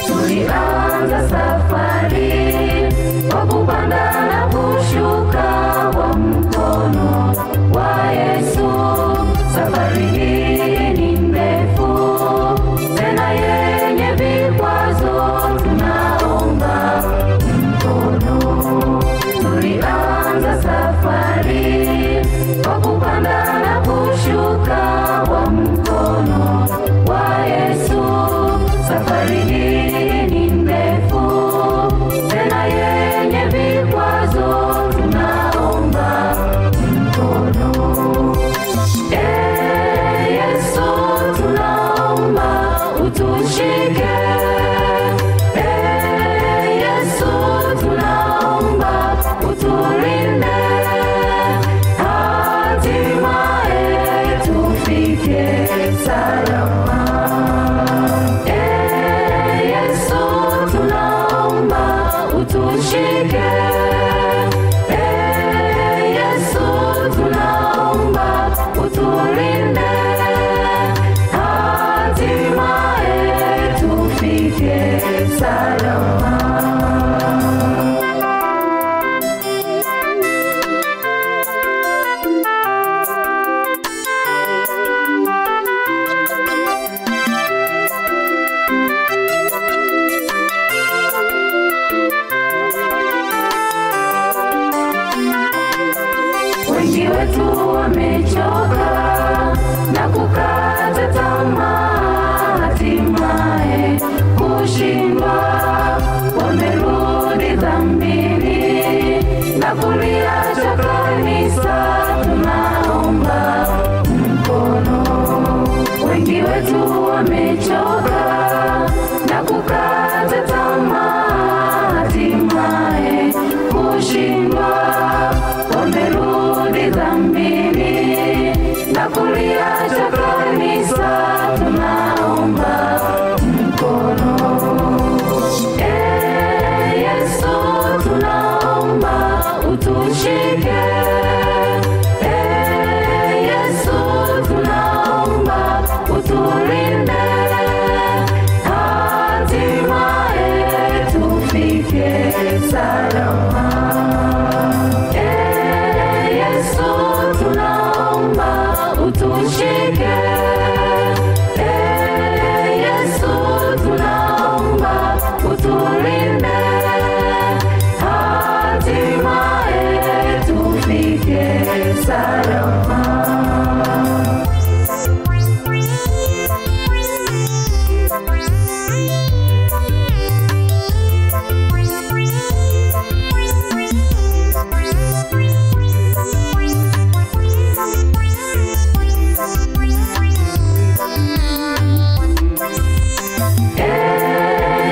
Tulianza safari kwa kupanda na kushuka kwa mkono wa Yesu. Safari hii ni ndefu tena yenye vikwazo, tunaomba mkono. Tulianza safari kwa kupanda na kushuka kwa mkono wa Yesu. Safari hii ni ndefu tena yenye vikwazo, tunaomba mkono. Yesu tunaomba utushike. Yesu tunaomba utulinde, hatimaye tufike salama. Yesu tunaomba utushike. Yesu tunaomba utulinde, hatimaye tufike salama. Wengi wetu wamechoka na kukata tamaa, hatimaye kushindwa. Wamerudi dhambini na kuliacha kanisa, tunaomba mkono. Wengi wetu wamechoka na kukata tamaa, hatimaye kushindwa. Wamerudi dhambini na kuliacha kanisa, tunaomba mkono. Yesu tunaomba utushike. Yesu tunaomba utulinde, hatimaye tufike salama. Yesu tunaomba utushike. Yesu tunaomba utulinde, hatimaye tufike salama.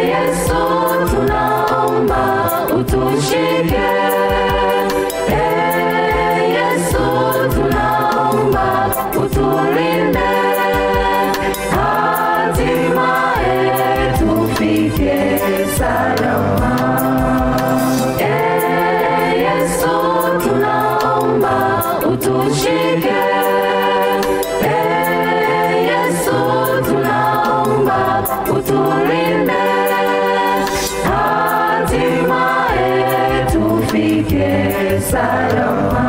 Yesu tunaomba utushike. Yesu tunaomba utulinde, hatimaye tufike salama. Yesu tunaomba utushike. Yesu tunaomba utulinde, hatimaye tufike salama.